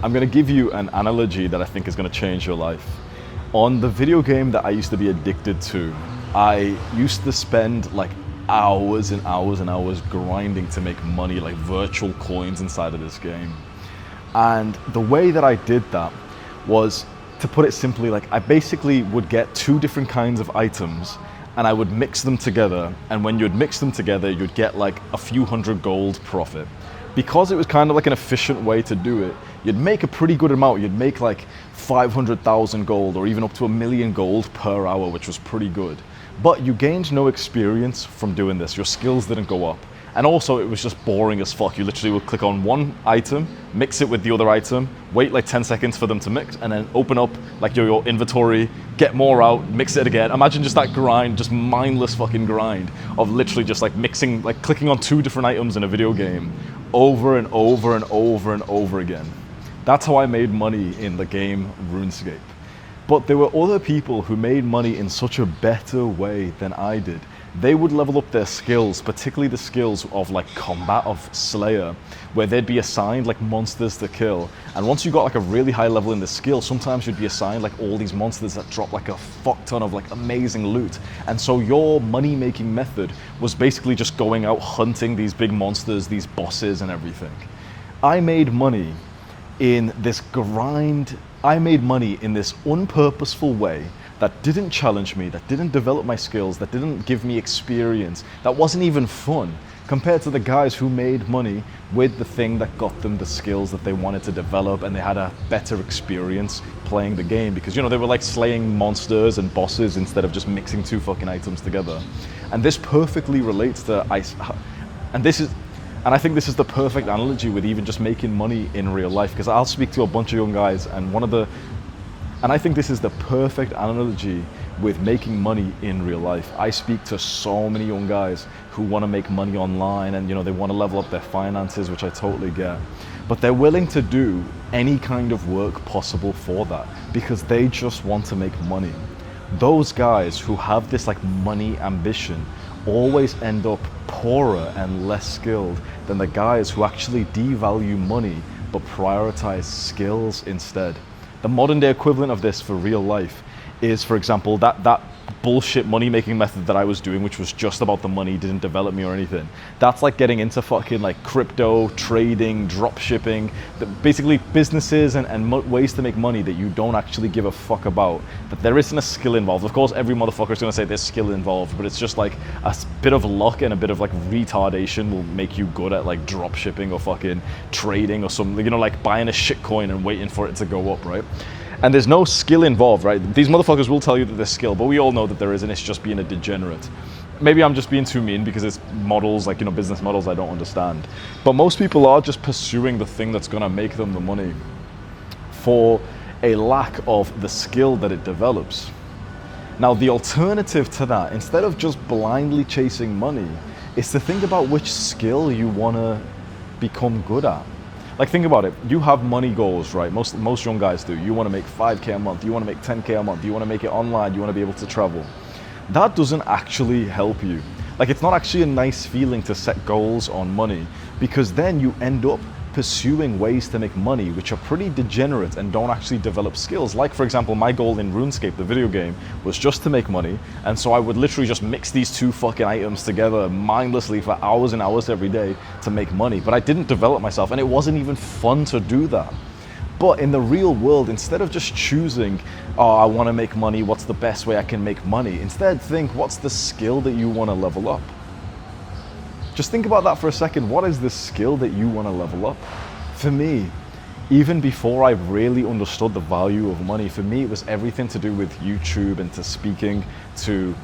I'm going to give you an analogy that I think is going to change your life. On the video game that I used to be addicted to, I used to spend like hours and hours and hours grinding to make money, like virtual coins inside of this game. And the way that I did that was, to put it simply, like I basically would get two different kinds of items and I would mix them together. And when you'd mix them together, you'd get like a few hundred gold profit. Because it was kind of like an efficient way to do it, you'd make a pretty good amount. You'd make like 500,000 gold or even up to 1,000,000 gold per hour, which was pretty good. But you gained no experience from doing this. Your skills didn't go up. And also it was just boring as fuck. You literally would click on one item, mix it with the other item, wait like 10 seconds for them to mix, and then open up like your inventory, get more out, mix it again. Imagine just that grind, just mindless fucking grind of literally just like mixing, like clicking on two different items in a video game over and over and over and over again. That's how I made money in the game RuneScape. But there were other people who made money in such a better way than I did. They would level up their skills, particularly the skills of like combat, of Slayer, where they'd be assigned like monsters to kill. And once you got like a really high level in the skill, sometimes you'd be assigned like all these monsters that drop like a fuck ton of like amazing loot. And so your money making method was basically just going out hunting these big monsters, these bosses and everything. I made money in this grind. I made money in this unpurposeful way that didn't challenge me, that didn't develop my skills, that didn't give me experience, that wasn't even fun, compared to the guys who made money with the thing that got them the skills that they wanted to develop, and they had a better experience playing the game because, you know, they were like slaying monsters and bosses instead of just mixing two fucking items together. And this perfectly relates to and I think this is the perfect analogy with even just making money in real life, because I'll speak to a bunch of young guys, and I think this is the perfect analogy with making money in real life. I speak to so many young guys who want to make money online, and you know, they want to level up their finances, which I totally get. But they're willing to do any kind of work possible for that because they just want to make money. Those guys who have this like money ambition always end up poorer and less skilled than the guys who actually devalue money but prioritize skills instead. The modern day equivalent of this for real life is, for example, that bullshit money making method that I was doing, which was just about the money, didn't develop me or anything. That's like getting into fucking like crypto, trading, drop shipping, basically businesses and ways to make money that you don't actually give a fuck about, that there isn't a skill involved. Of course, every motherfucker is gonna say there's skill involved, but it's just like a bit of luck and a bit of like retardation will make you good at like drop shipping or fucking trading or something, you know, like buying a shit coin and waiting for it to go up, right? And there's no skill involved, right? These motherfuckers will tell you that there's skill, but we all know that there isn't. It's just being a degenerate. Maybe I'm just being too mean because it's models, like, you know, business models I don't understand. But most people are just pursuing the thing that's gonna make them the money for a lack of the skill that it develops. Now, the alternative to that, instead of just blindly chasing money, is to think about which skill you wanna become good at. Like, think about it. You have money goals, right? Most young guys do. You want to make 5K a month. You want to make 10K a month. You want to make it online. You want to be able to travel. That doesn't actually help you. Like, it's not actually a nice feeling to set goals on money, because then you end up pursuing ways to make money which are pretty degenerate and don't actually develop skills. Like, for example, my goal in RuneScape, the video game, was just to make money, and so I would literally just mix these two fucking items together mindlessly for hours and hours every day to make money. But I didn't develop myself, and it wasn't even fun to do that. But in the real world, instead of just choosing, oh, I want to make money, what's the best way I can make money? Instead, think, what's the skill that you want to level up? Just think about that for a second. What is the skill that you want to level up? For me, even before I really understood the value of money, for me, it was everything to do with YouTube and to speaking to...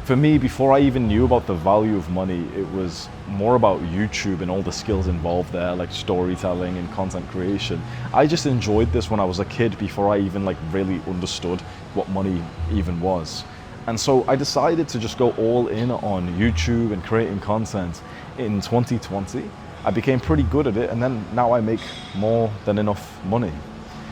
For me, before I even knew about the value of money, it was more about YouTube and all the skills involved there, like storytelling and content creation. I just enjoyed this when I was a kid before I even like really understood what money even was. And so I decided to just go all in on YouTube and creating content in 2020. I became pretty good at it, and then now I make more than enough money.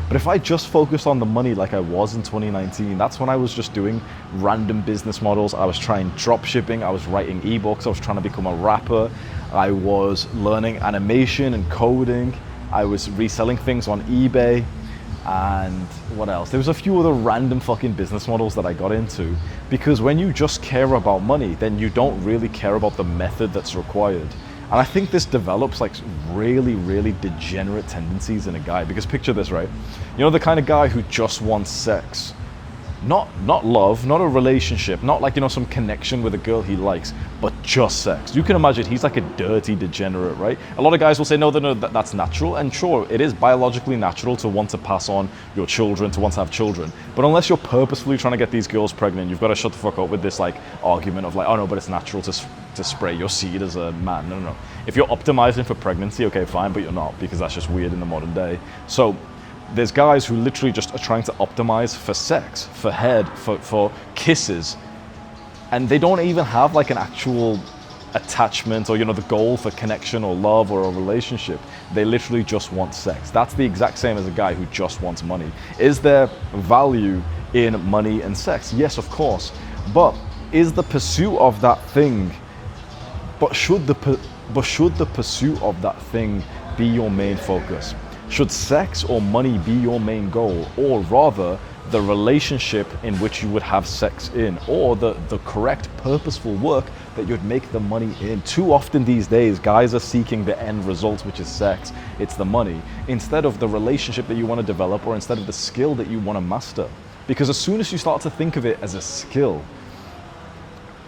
But if I just focused on the money like I was in 2019, that's when I was just doing random business models. I was trying drop shipping, I was writing ebooks, I was trying to become a rapper, I was learning animation and coding, I was reselling things on eBay, and what else? There was a few other random fucking business models that I got into, because when you just care about money, then you don't really care about the method that's required. And I think this develops like really, really degenerate tendencies in a guy, because picture this, right? You know, the kind of guy who just wants sex. Not love, not a relationship, not like, you know, some connection with a girl he likes, but just sex. You can imagine he's like a dirty degenerate, right? A lot of guys will say, no, that's natural. And sure, it is biologically natural to want to pass on your children, to want to have children. But unless you're purposefully trying to get these girls pregnant, you've got to shut the fuck up with this like argument of like, oh no, but it's natural to spray your seed as a man. No. If you're optimizing for pregnancy, okay, fine, but you're not, because that's just weird in the modern day. So there's guys who literally just are trying to optimize for sex, for head, for kisses, and they don't even have like an actual attachment or, you know, the goal for connection or love or a relationship. They literally just want sex. That's the exact same as a guy who just wants money. Is there value in money and sex? Yes, of course. But is the pursuit of that thing, should the pursuit of that thing be your main focus? Should sex or money be your main goal, or rather the relationship in which you would have sex in, or the correct purposeful work that you'd make the money in? Too often these days, guys are seeking the end result, which is sex. It's the money, instead of the relationship that you want to develop, or instead of the skill that you want to master. Because as soon as you start to think of it as a skill,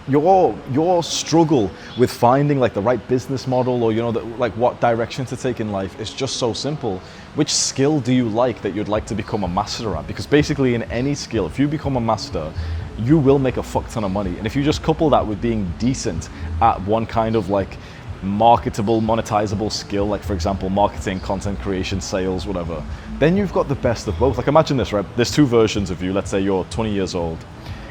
your struggle with finding like the right business model, or, you know, like what direction to take in life, is just so simple. Which skill do you like that you'd like to become a master at? Because basically in any skill, if you become a master, you will make a fuck ton of money. And if you just couple that with being decent at one kind of like marketable, monetizable skill, like for example, marketing, content creation, sales, whatever, then you've got the best of both. Like imagine this, right? There's two versions of you. Let's say you're 20 years old.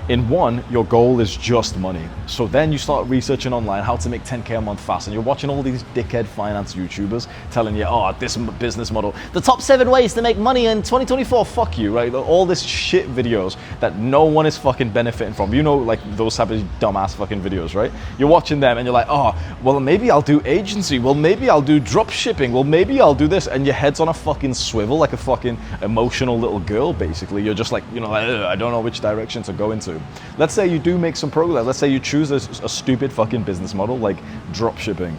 In one, your goal is just money. So then you start researching online how to make 10K a month fast, and you're watching all these dickhead finance YouTubers telling you, oh, this business model, the top 7 ways to make money in 2024, fuck you, right? All this shit videos that no one is fucking benefiting from. You know, like those type of dumbass fucking videos, right? You're watching them and you're like, oh, well, maybe I'll do agency. Well, maybe I'll do drop shipping. Well, maybe I'll do this. And your head's on a fucking swivel like a fucking emotional little girl, basically. You're just like, you know, like, I don't know which direction to go into. Let's say you do make some progress. Let's say you choose a stupid fucking business model like drop shipping.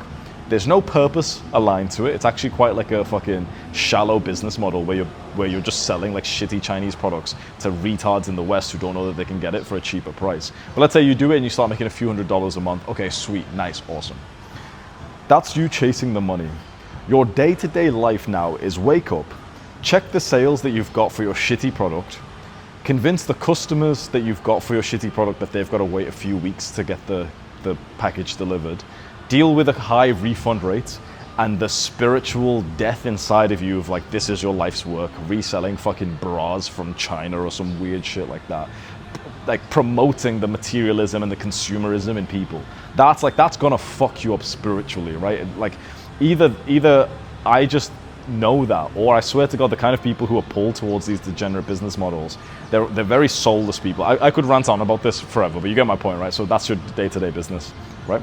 There's no purpose aligned to it. It's actually quite like a fucking shallow business model where you're just selling like shitty Chinese products to retards in the West who don't know that they can get it for a cheaper price. But let's say you do it and you start making a few $100s a month. Okay, sweet, nice, awesome. That's you chasing the money. Your day-to-day life now is wake up, check the sales that you've got for your shitty product, convince the customers that you've got for your shitty product that they've got to wait a few weeks to get the package delivered, deal with a high refund rate, and the spiritual death inside of you of like, this is your life's work, reselling fucking bras from China or some weird shit like that. Like promoting the materialism and the consumerism in people. That's gonna fuck you up spiritually, right? Like either I just know that, or I swear to God, the kind of people who are pulled towards these degenerate business models, they're very soulless people. I could rant on about this forever, but you get my point, right? So that's your day-to-day business, right?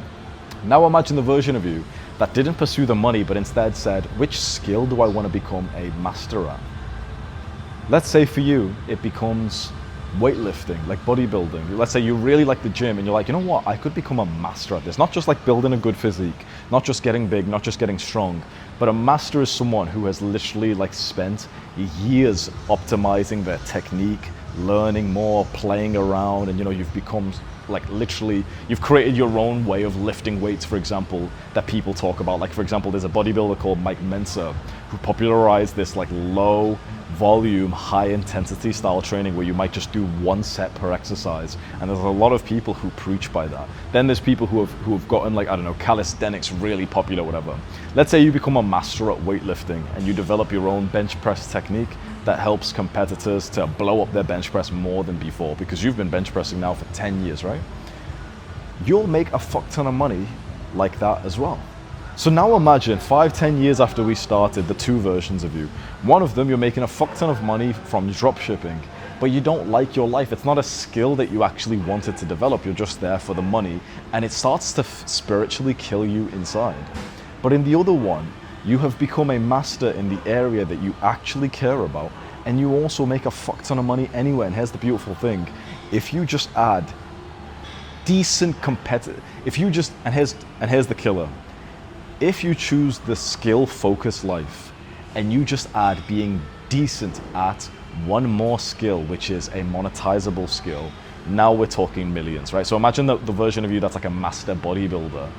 Now imagine the version of you that didn't pursue the money, but instead said, which skill do I want to become a master at? Let's say for you, it becomes weightlifting, like bodybuilding. Let's say you really like the gym and you're like, you know what, I could become a master at this. Not just like building a good physique, not just getting big, not just getting strong, but a master is someone who has literally like spent years optimizing their technique, learning more, playing around, and you know, you've become like literally, you've created your own way of lifting weights, for example, that people talk about. Like for example, there's a bodybuilder called Mike Mensa who popularized this like low volume, high intensity style training where you might just do one set per exercise. And there's a lot of people who preach by that. Then there's people who have gotten like, I don't know, calisthenics really popular, whatever. Let's say you become a master at weightlifting and you develop your own bench press technique that helps competitors to blow up their bench press more than before, because you've been bench pressing now for 10 years, right? You'll make a fuck ton of money like that as well. So now imagine 5-10 years after we started, the two versions of you. One of them, you're making a fuck ton of money from drop shipping, but you don't like your life. It's not a skill that you actually wanted to develop. You're just there for the money, and it starts to spiritually kill you inside. But in the other one, You have become a master in the area that you actually care about, and you also make a fuck ton of money anyway. And here's the beautiful thing. If you just add decent competitive, and here's the killer. If you choose the skill focused life and you just add being decent at one more skill, which is a monetizable skill, now we're talking millions, right? So imagine the version of you that's like a master bodybuilder.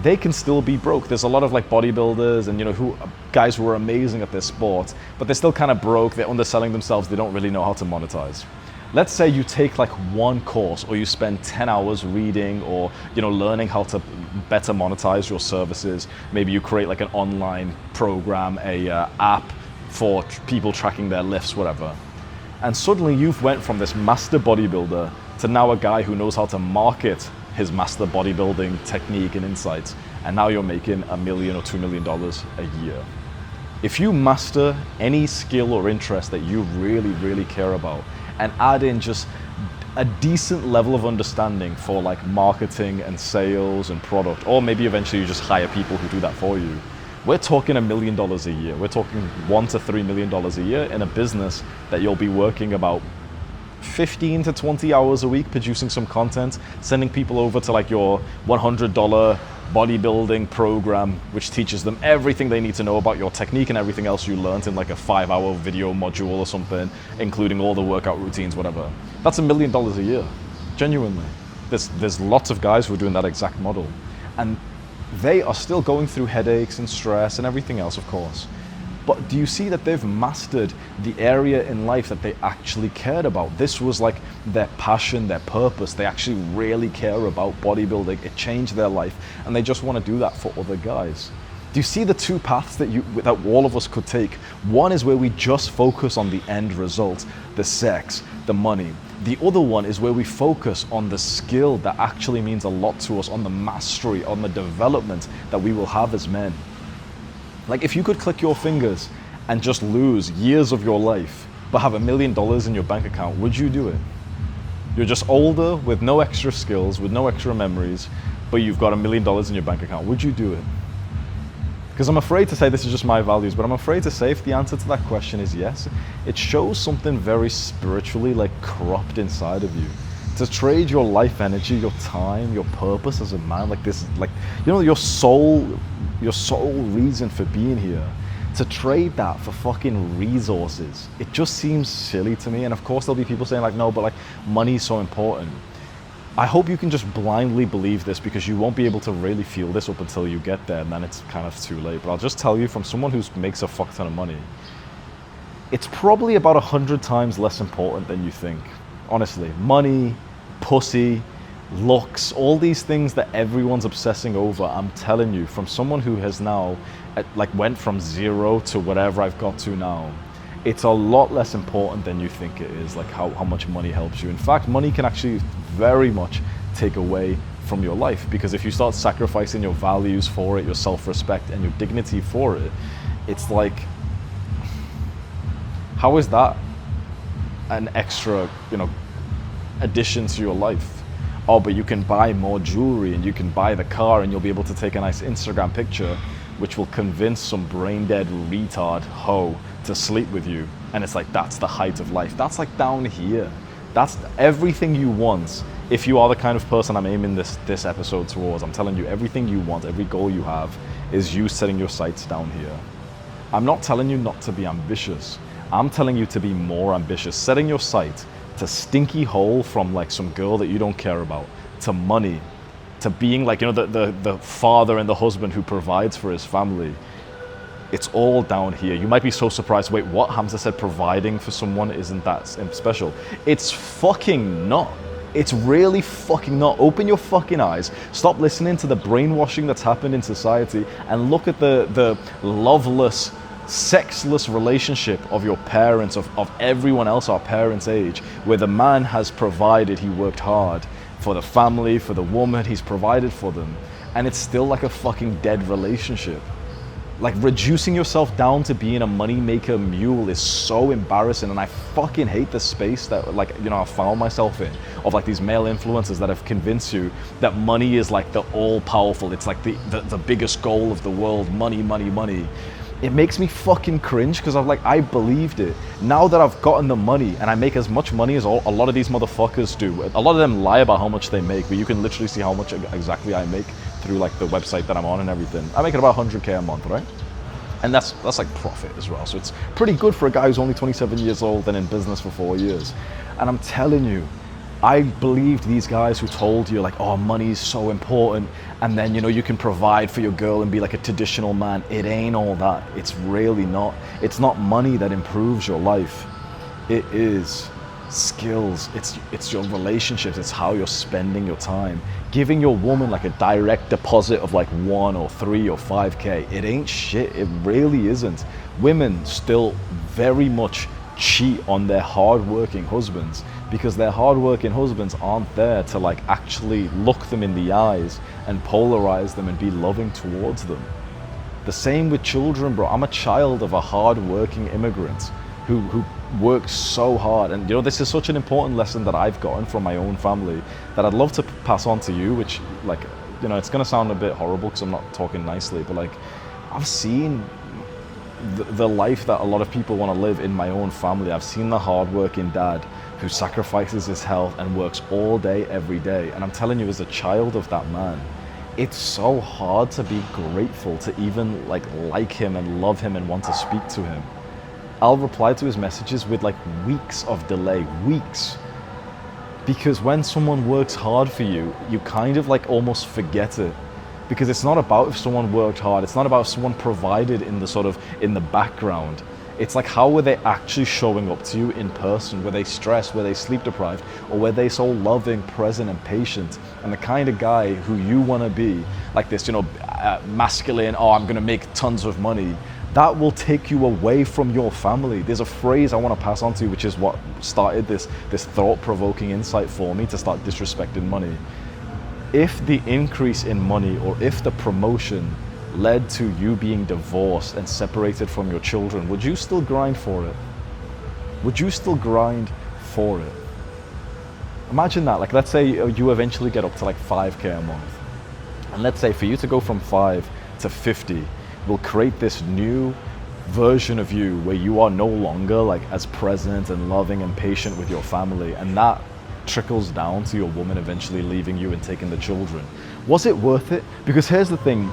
They can still be broke. There's a lot of like bodybuilders and guys who are amazing at their sport, but they're still kind of broke. They're underselling themselves. They don't really know how to monetize. Let's say you take like one course, or you spend 10 hours reading or learning how to better monetize your services. Maybe you create like an online program, a app for people tracking their lifts, whatever. And suddenly you've went from this master bodybuilder to now a guy who knows how to market his master bodybuilding technique and insights, and now you're making $1 million or $2 million a year. If you master any skill or interest that you really, really care about, and add in just a decent level of understanding for like marketing and sales and product, or maybe eventually you just hire people who do that for you, we're talking $1 million a year. We're talking $1 to $3 million a year in a business that you'll be working about 15 to 20 hours a week, producing some content, sending people over to like your $100 bodybuilding program, which teaches them everything they need to know about your technique and everything else you learned in like a 5-hour video module or something, including all the workout routines, whatever. That's $1 million a year, genuinely. There's lots of guys who are doing that exact model, and they are still going through headaches and stress and everything else, of course. But do you see that they've mastered the area in life that they actually cared about? This was like their passion, their purpose. They actually really care about bodybuilding. It changed their life, and they just want to do that for other guys. Do you see the two paths that all of us could take? One is where we just focus on the end result, the sex, the money. The other one is where we focus on the skill that actually means a lot to us, on the mastery, on the development that we will have as men. Like if you could click your fingers and just lose years of your life, but have $1 million in your bank account, would you do it? You're just older with no extra skills, with no extra memories, but you've got $1 million in your bank account. Would you do it? Because I'm afraid to say this is just my values, but I'm afraid to say if the answer to that question is yes, it shows something very spiritually like corrupt inside of you. To trade your life energy, your time, your purpose as a man, like this, like, your sole reason for being here, to trade that for fucking resources, it just seems silly to me. And of course there'll be people saying like, no, but like money's so important. I hope you can just blindly believe this, because you won't be able to really feel this up until you get there, and then it's kind of too late. But I'll just tell you, from someone who makes a fuck ton of money, it's probably about 100 times less important than you think. Honestly, money, pussy, looks, all these things that everyone's obsessing over, I'm telling you, from someone who has now like went from zero to whatever I've got to now, it's a lot less important than you think it is, like how much money helps you. In fact, money can actually very much take away from your life, because if you start sacrificing your values for it, your self-respect and your dignity for it, it's like, how is that an extra, addition to your life? Oh, but you can buy more jewelry and you can buy the car and you'll be able to take a nice Instagram picture, which will convince some brain dead retard hoe to sleep with you. And it's like, that's the height of life. That's like down here. That's everything you want. If you are the kind of person I'm aiming this episode towards, I'm telling you, everything you want, every goal you have, is you setting your sights down here. I'm not telling you not to be ambitious. I'm telling you to be more ambitious. Setting your sight to stinky hole from like some girl that you don't care about, to money, to being like, the father and the husband who provides for his family. It's all down here. You might be so surprised, wait, what? Hamza said providing for someone isn't that special. It's fucking not. It's really fucking not. Open your fucking eyes. Stop listening to the brainwashing that's happened in society and look at the loveless, sexless relationship of your parents, of everyone else our parents' age, where the man has provided, he worked hard for the family, for the woman, he's provided for them, and it's still like a fucking dead relationship. Like, reducing yourself down to being a moneymaker mule is so embarrassing, and I fucking hate the space that, like, you know, I found myself in, of like these male influencers that have convinced you that money is like the all-powerful, it's like the biggest goal of the world, money, money, money. It makes me fucking cringe, because I'm like, I believed it. Now that I've gotten the money and I make as much money as a lot of these motherfuckers do, a lot of them lie about how much they make, but you can literally see how much exactly I make through like the website that I'm on and everything. I make it about 100K a month, right? And that's like profit as well. So it's pretty good for a guy who's only 27 years old and in business for 4 years. And I'm telling you, I believed these guys who told you like, oh, money's so important, and then, you know, you can provide for your girl and be like a traditional man. It ain't all that. It's really not. It's not money that improves your life. It is skills. It's your relationships. It's how you're spending your time. Giving your woman like a direct deposit of like 1 or 3 or 5K, it ain't shit. It really isn't. Women still very much cheat on their hard-working husbands, because their hard-working husbands aren't there to like actually look them in the eyes and polarize them and be loving towards them. The same with children, bro. I'm a child of a hard-working immigrant who works so hard, and you know, this is such an important lesson that I've gotten from my own family that I'd love to pass on to you, which, like, you know, it's gonna sound a bit horrible because I'm not talking nicely, but like, I've seen the life that a lot of people want to live in my own family. I've seen the hard-working dad who sacrifices his health and works all day, every day. And I'm telling you, as a child of that man, it's so hard to be grateful to even like him and love him and want to speak to him. I'll reply to his messages with like weeks of delay, weeks. Because when someone works hard for you, you kind of like almost forget it. Because it's not about if someone worked hard, it's not about if someone provided in the background. It's like, how were they actually showing up to you in person? Were they stressed? Were they sleep deprived? Or were they so loving, present, and patient? And the kind of guy who you want to be, like this, you know, masculine, oh, I'm gonna make tons of money, that will take you away from your family. There's a phrase I want to pass on to you, which is what started this thought-provoking insight for me to start disrespecting money. If the increase in money, or if the promotion led to you being divorced and separated from your children, would you still grind for it? Would you still grind for it? Imagine that. Like, let's say you eventually get up to like 5K a month. And let's say for you to go from 5 to 50 will create this new version of you where you are no longer like as present and loving and patient with your family. And that trickles down to your woman eventually leaving you and taking the children. Was it worth it? Because here's the thing,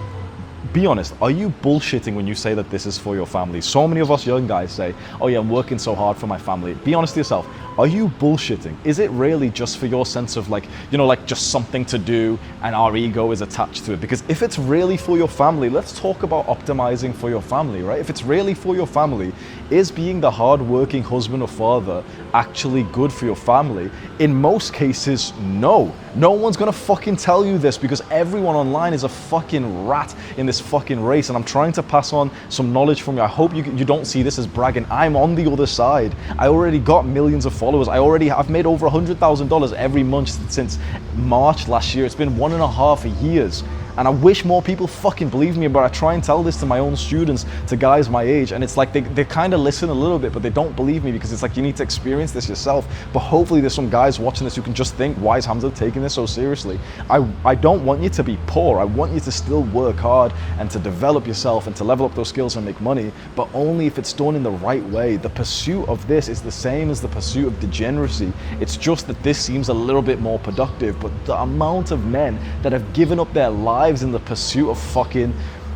be honest, are you bullshitting when you say that this is for your family? So many of us young guys say, oh yeah, I'm working so hard for my family. Be honest to yourself, are you bullshitting? Is it really just for your sense of like, you know, like just something to do and our ego is attached to it? Because if it's really for your family, let's talk about optimizing for your family, right? If it's really for your family, is being the hard-working husband or father actually good for your family? In most cases, no. No one's gonna fucking tell you this, because everyone online is a fucking rat in this fucking race, and I'm trying to pass on some knowledge from you. I hope you don't see this as bragging. I'm on the other side. I already got millions of followers. I've made over $100,000 every month since March last year. It's been 1.5 years. And I wish more people fucking believe me, but I try and tell this to my own students, to guys my age, and it's like they kind of listen a little bit, but they don't believe me, because it's like, you need to experience this yourself. But hopefully there's some guys watching this who can just think, why is Hamza taking this so seriously? I don't want you to be poor. I want you to still work hard and to develop yourself and to level up those skills and make money, but only if it's done in the right way. The pursuit of this is the same as the pursuit of degeneracy. It's just that this seems a little bit more productive, but the amount of men that have given up their lives in the pursuit of fucking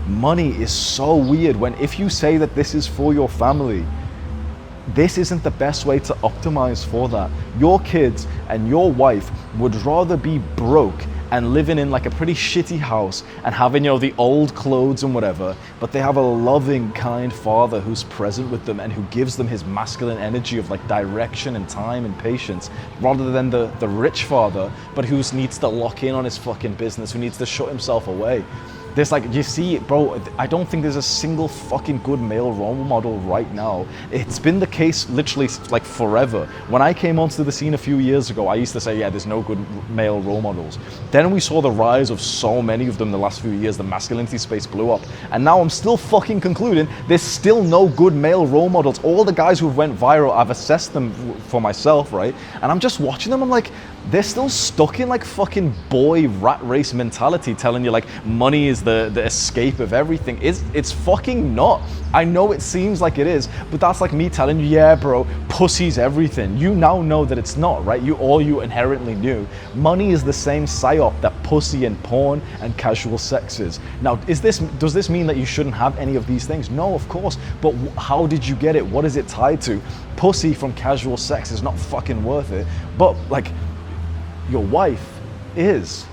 money is so weird. When if you say that this is for your family, this isn't the best way to optimize for that. Your kids and your wife would rather be broke and living in like a pretty shitty house and having, you know, the old clothes and whatever, but they have a loving, kind father who's present with them and who gives them his masculine energy of like direction and time and patience, rather than the rich father, but who needs to lock in on his fucking business, who needs to shut himself away. There's like, you see, bro, I don't think there's a single fucking good male role model right now. It's been the case literally like forever. When I came onto the scene a few years ago, I used to say, yeah, there's no good male role models. Then we saw the rise of so many of them the last few years. The masculinity space blew up. And now I'm still fucking concluding there's still no good male role models. All the guys who went viral, I've assessed them for myself, right? And I'm just watching them, I'm like, they're still stuck in like fucking boy rat race mentality, telling you like money is the escape of everything. It's fucking not. I know it seems like it is, but that's like me telling you, yeah, bro, pussy's everything. You now know that it's not, right? You inherently knew. Money is the same psyop that pussy and porn and casual sex is. Now, does this mean that you shouldn't have any of these things? No, of course. But how did you get it? What is it tied to? Pussy from casual sex is not fucking worth it. But like, your wife is.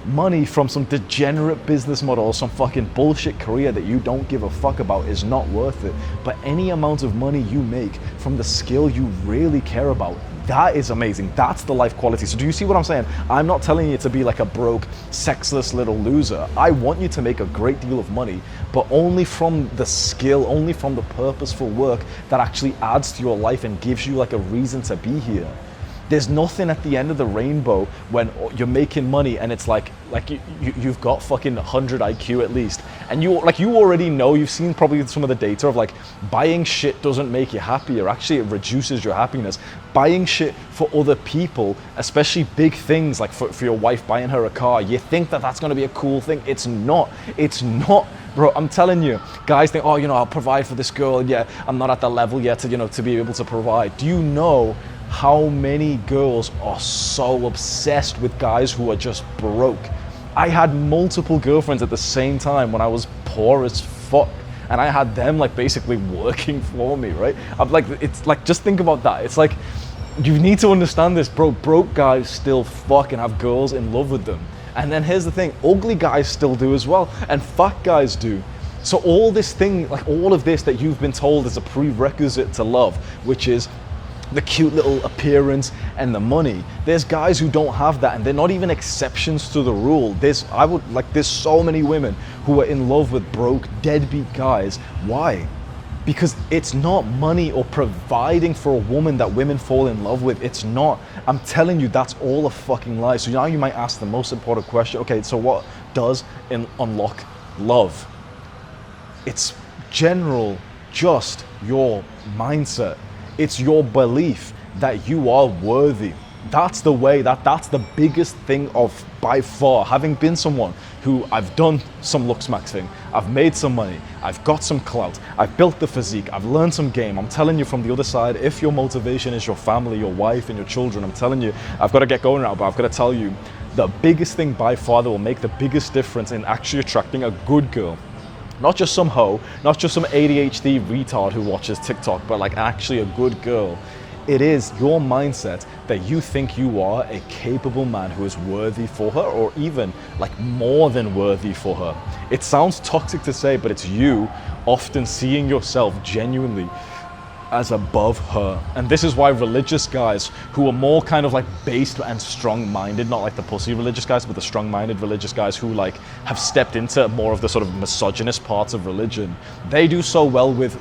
Money from some degenerate business model or some fucking bullshit career that you don't give a fuck about is not worth it. But any amount of money you make from the skill you really care about, that is amazing. That's the life quality. So do you see what I'm saying? I'm not telling you to be like a broke, sexless little loser. I want you to make a great deal of money, but only from the skill, only from the purposeful work that actually adds to your life and gives you like a reason to be here. There's nothing at the end of the rainbow when you're making money and it's like you've got fucking 100 IQ at least, and you already know, you've seen probably some of the data of like buying shit doesn't make you happier. Actually, it reduces your happiness. Buying shit for other people, especially big things like for your wife, buying her a car, you think that that's going to be a cool thing. It's not. Bro, I'm telling you, guys think, oh, I'll provide for this girl. Yeah, I'm not at the level yet to be able to provide. Do you know how many girls are so obsessed with guys who are just broke? I had multiple girlfriends at the same time when I was poor as fuck, and I had them like basically working for me, right? I'm like, it's like, just think about that. It's like, you need to understand this, bro. Broke guys still fucking have girls in love with them. And then here's the thing, ugly guys still do as well, and fat guys do. So all this thing, like all of this that you've been told is a prerequisite to love, which is the cute little appearance and the money. There's guys who don't have that, and they're not even exceptions to the rule. There's so many women who are in love with broke, deadbeat guys. Why? Because it's not money or providing for a woman that women fall in love with. It's not. I'm telling you, that's all a fucking lie. So now you might ask the most important question. Okay, so what does unlock love? It's just your mindset. It's your belief that you are worthy. That's the biggest thing of by far. Having been someone who I've done some looks maxing, I've made some money, I've got some clout, I've built the physique, I've learned some game. I'm telling you from the other side, if your motivation is your family, your wife and your children, I'm telling you, I've got to get going now, but I've got to tell you, the biggest thing by far that will make the biggest difference in actually attracting a good girl, not just some hoe, not just some ADHD retard who watches TikTok, but like actually a good girl. It is your mindset that you think you are a capable man who is worthy for her, or even like more than worthy for her. It sounds toxic to say, but it's you often seeing yourself genuinely as above her. And this is why religious guys who are more kind of like based and strong-minded, not like the pussy religious guys, but the strong-minded religious guys who like have stepped into more of the sort of misogynist parts of religion, they do so well with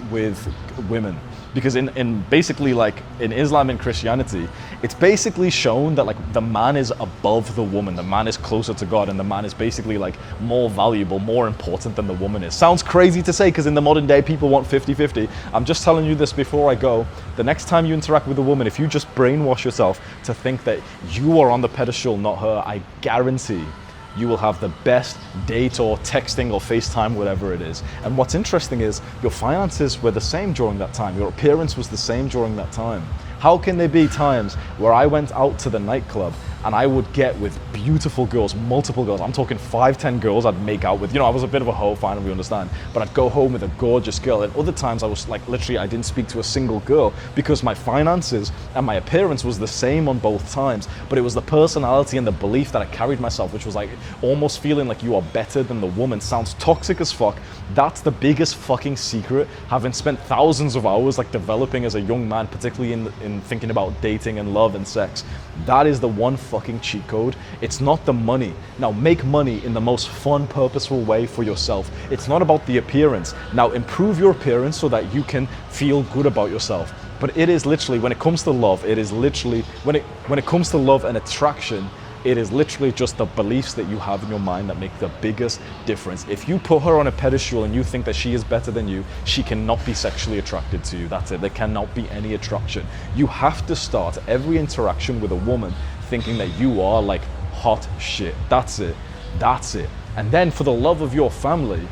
women. Because in basically like in Islam and Christianity, it's basically shown that like the man is above the woman, the man is closer to God, and the man is basically like more valuable, more important than the woman is. Sounds crazy to say, because in the modern day people want 50-50. I'm just telling you this before I go. The next time you interact with a woman, if you just brainwash yourself to think that you are on the pedestal, not her, I guarantee you will have the best date or texting or FaceTime, whatever it is. And what's interesting is your finances were the same during that time. Your appearance was the same during that time. How can there be times where I went out to the nightclub and I would get with beautiful girls, multiple girls, I'm talking 5-10 girls I'd make out with. I was a bit of a hoe, fine, we understand, but I'd go home with a gorgeous girl. And other times I was like, literally, I didn't speak to a single girl because my finances and my appearance was the same on both times, but it was the personality and the belief that I carried myself, which was like almost feeling like you are better than the woman. Sounds toxic as fuck. That's the biggest fucking secret, having spent thousands of hours developing as a young man, particularly in thinking about dating and love and sex. That is the one fucking cheat code. It's not the money. Now make money in the most fun, purposeful way for yourself. It's not about the appearance. Now improve your appearance so that you can feel good about yourself. But it is literally, when it comes to love, it is literally, when it comes to love and attraction, it is literally just the beliefs that you have in your mind that make the biggest difference. If you put her on a pedestal and you think that she is better than you, she cannot be sexually attracted to you. That's it. There cannot be any attraction. You have to start every interaction with a woman thinking that you are like hot shit. That's it. That's it. And then for the love of your family,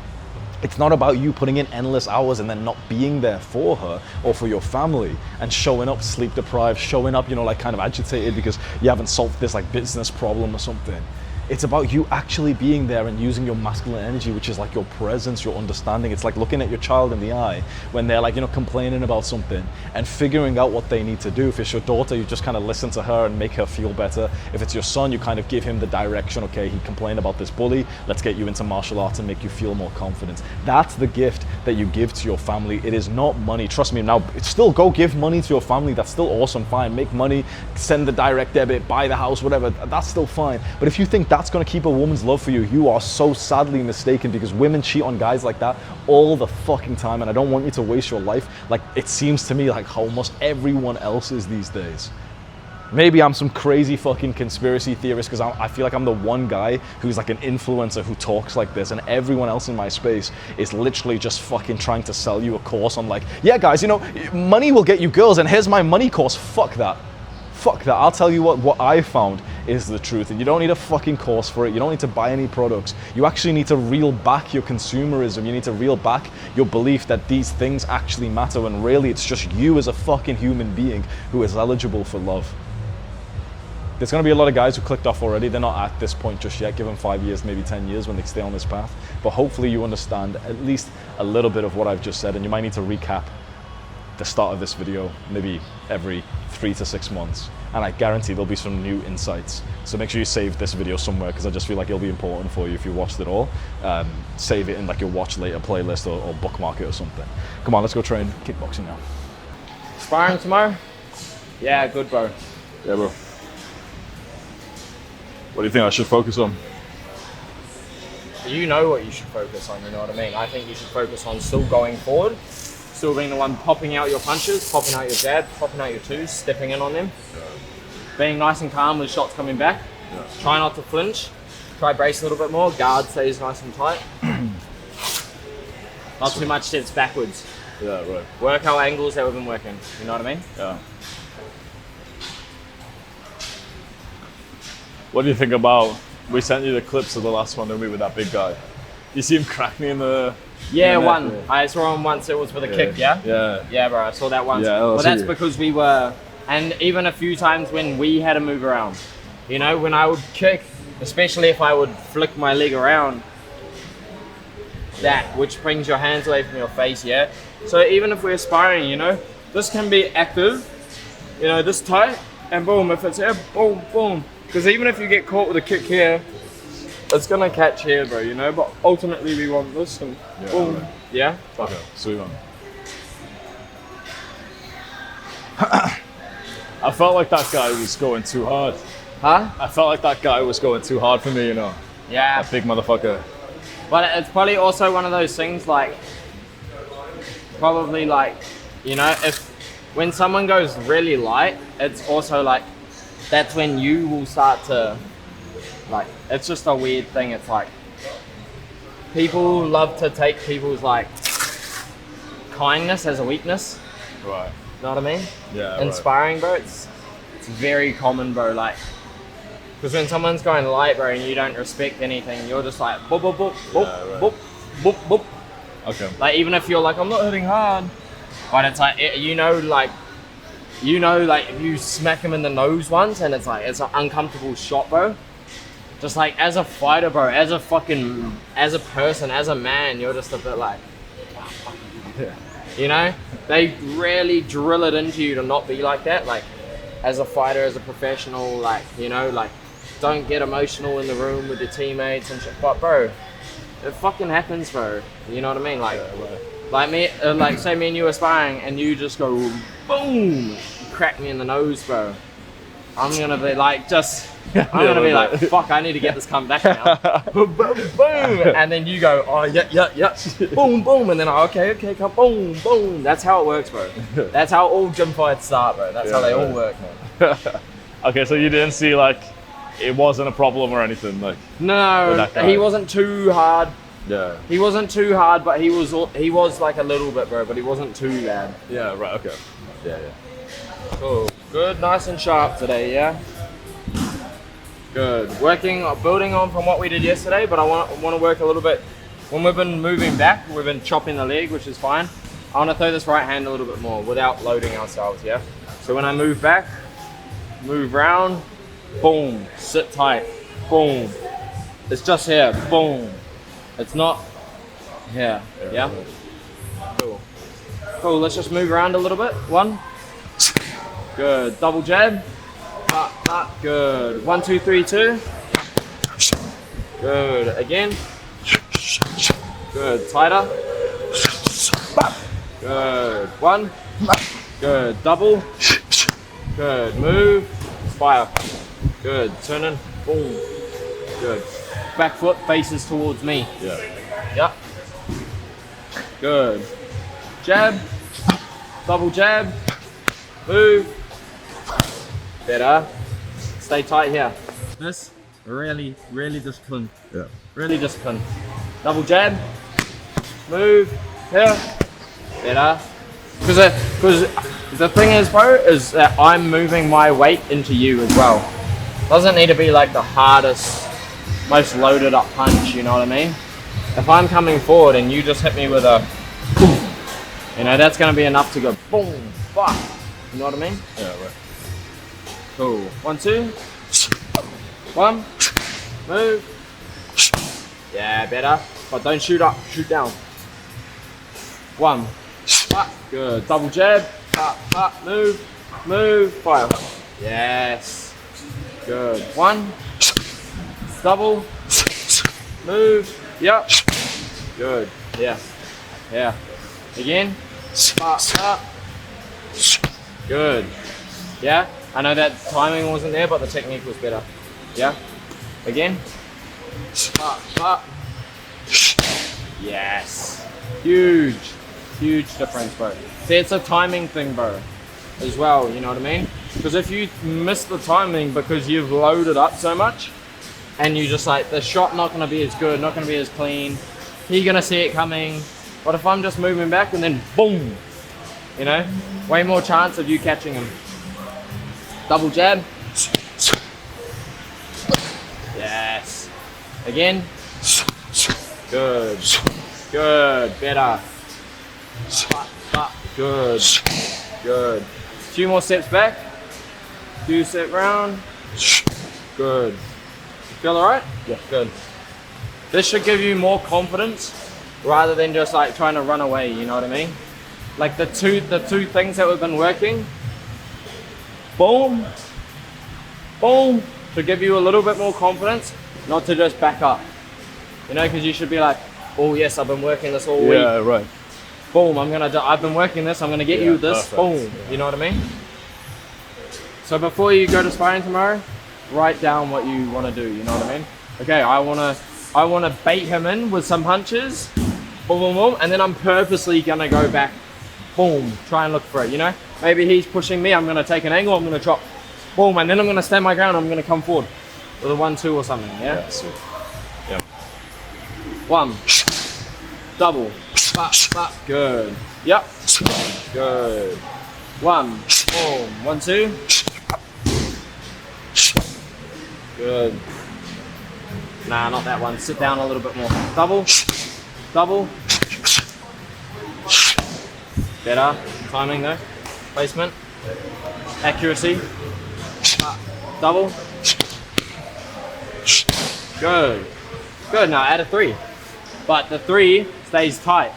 it's not about you putting in endless hours and then not being there for her or for your family and showing up sleep deprived, showing up, you know, like kind of agitated because you haven't solved this like business problem or something. It's about you actually being there and using your masculine energy, which is like your presence, your understanding. It's like looking at your child in the eye when they're like, you know, complaining about something and figuring out what they need to do. If it's your daughter, you just kind of listen to her and make her feel better. If it's your son, you kind of give him the direction. Okay, he complained about this bully. Let's get you into martial arts and make you feel more confident. That's the gift that you give to your family. It is not money. Trust me. Now, still go give money to your family. That's still awesome. Fine. Make money, send the direct debit, buy the house, whatever. That's still fine. But if you think that's going to keep a woman's love for you, you are so sadly mistaken, because women cheat on guys like that all the fucking time, and I don't want you to waste your life like it seems to me like how almost everyone else is these days. Maybe I'm some crazy fucking conspiracy theorist because I feel like I'm the one guy who's like an influencer who talks like this, and everyone else in my space is literally just fucking trying to sell you a course on like, yeah guys, you know, money will get you girls and here's my money course. Fuck that. Fuck that. I'll tell you what I found is the truth, and you don't need a fucking course for it. You don't need to buy any products. You actually need to reel back your consumerism. You need to reel back your belief that these things actually matter, when really it's just you as a fucking human being who is eligible for love. There's going to be a lot of guys who clicked off already. They're not at this point just yet. Give them 5 years, maybe 10 years when they stay on this path. But hopefully you understand at least a little bit of what I've just said, and you might need to recap the start of this video maybe every 3 to 6 months, and I guarantee there'll be some new insights. So make sure you save this video somewhere, because I just feel like it'll be important for you if you watched it all. Save it in like your watch later playlist, or bookmark it or something. Come on, let's go train kickboxing now. Sparring tomorrow? Yeah, good bro. Yeah bro. What do you think I should focus on? You know what you should focus on, you know what I mean? I think you should focus on still going forward, still being the one popping out your punches, popping out your jab, popping out your twos, stepping in on them. Being nice and calm with shots coming back. Try not to flinch. Try brace a little bit more. Guard stays nice and tight. Not too much steps backwards. Yeah, right. Work our angles that we've been working. You know what I mean? Yeah. What do you think about, we sent you the clips of the last one, didn't we, with that big guy? You see him crack me in the... Yeah, one. Yeah. I saw him once, it was with a kick, yeah? Yeah. Yeah, bro, I saw that once. Yeah, well, that's because we were, and even a few times when we had to move around. You know, when I would kick, especially if I would flick my leg around, that, which brings your hands away from your face, yeah? So even if we're sparring, you know, this can be active, you know, this tight, and boom, if it's here, boom, boom. Because even if you get caught with a kick here, it's gonna catch here, bro, you know? But ultimately we want this, and boom, right. Yeah? Okay, sweet one. I felt like that guy was going too hard. Huh? I felt like that guy was going too hard for me, you know? Yeah. That big motherfucker. But it's probably also one of those things like, probably like, you know, when someone goes really light, it's also like, that's when you will start to, like, it's just a weird thing. It's like, people love to take people's like kindness as a weakness. Right. Know what I mean? Yeah. Inspiring, bro, it's very common, bro. Like, because when someone's going light, bro, and you don't respect anything, you're just like, boop, boop, boop, boop, yeah, right. Boop, boop, boop. Okay. Like, even if you're like, I'm not hitting hard, but it's like, you know, like if you smack him in the nose once and it's like, it's an uncomfortable shot, bro. Just like, as a fighter, bro, as a person, as a man, you're just a bit like, yeah. You know? They really drill it into you to not be like that. Like, as a fighter, as a professional, like, you know, like, don't get emotional in the room with your teammates and shit. But, bro, it fucking happens, bro. You know what I mean? Like, like me, like, say me and you are sparring and you just go, boom, crack me in the nose, bro. I'm gonna be like, I'm gonna be like, fuck, I need to get this come back now. Boom, boom, boom. And then you go, oh, yeah. Boom, boom. And then, okay, come, boom, boom. That's how it works, bro. That's how all gym fights start, bro. That's how they all work, man. Okay, so you didn't see like, it wasn't a problem or anything, like? No, he wasn't too hard. Yeah. He wasn't too hard, but he was like a little bit, bro, but he wasn't too bad. Yeah, right, okay. Yeah. Cool. Good, nice and sharp today, yeah? Good. Building on from what we did yesterday, but I want to work a little bit. When we've been moving back, we've been chopping the leg, which is fine. I want to throw this right hand a little bit more without loading ourselves, yeah? So when I move back, move round, boom, sit tight, boom. It's just here, boom. It's not here, yeah? Cool. Cool, let's just move around a little bit. 1. Good, double jab. Good. 1, 2, 3, 2. Good. Again. Good. Tighter. Good. 1. Good. Double. Good. Move. Fire. Good. Turning. Boom. Good. Back foot faces towards me. Yeah. Yep. Good. Jab. Double jab. Move. Better. Stay tight here. This, really disciplined. Yeah. Really disciplined. Double jab. Move. Here. Better. Because the thing is, bro, is that I'm moving my weight into you as well. Doesn't need to be like the hardest, most loaded up punch, you know what I mean? If I'm coming forward and you just hit me with a boom, you know, that's going to be enough to go boom, fuck. You know what I mean? Yeah, right. Cool. 1, 2. 1. Move. Yeah, better. But don't shoot up. Shoot down. 1. Good. Double jab. Move. Move. Fire. Yes. Good. 1. Double. Move. Yep. Good. Yeah. Yeah. Again. Good. Yeah. I know that timing wasn't there, but the technique was better. Yeah? Again. Yes. Huge difference, bro. See, it's a timing thing, bro, as well, you know what I mean? Because if you miss the timing because you've loaded up so much, and you just like, the shot not gonna be as good, not gonna be as clean, you're gonna see it coming. But if I'm just moving back and then boom, you know, way more chance of you catching him. Double jab. Yes. Again. Good. Good. Better. Good. Good. Few more steps back. Few step round. Good. Feel alright? Yeah. Good. This should give you more confidence rather than just like trying to run away, you know what I mean? Like the two things that we've been working. Boom, boom, to give you a little bit more confidence, not to just back up. You know, because you should be like, oh yes, I've been working this all week. Yeah, right. Boom, I've been working this, I'm gonna get you this, perfect. boom. Yeah. You know what I mean? So before you go to sparring tomorrow, write down what you wanna do, you know what I mean? Okay, I wanna bait him in with some punches, boom, boom, boom, and then I'm purposely gonna go back, boom, try and look for it, you know? Maybe he's pushing me, I'm gonna take an angle, I'm gonna drop, boom, and then I'm gonna stand my ground, I'm gonna come forward with a 1, 2 or something, yeah? Yeah, sweet. Yeah. 1, double, good, yep, good, 1, boom, 1, 2, good, nah, not that one, sit down a little bit more, double, better, timing though, placement, accuracy, double, good, now add a 3, but the 3 stays tight,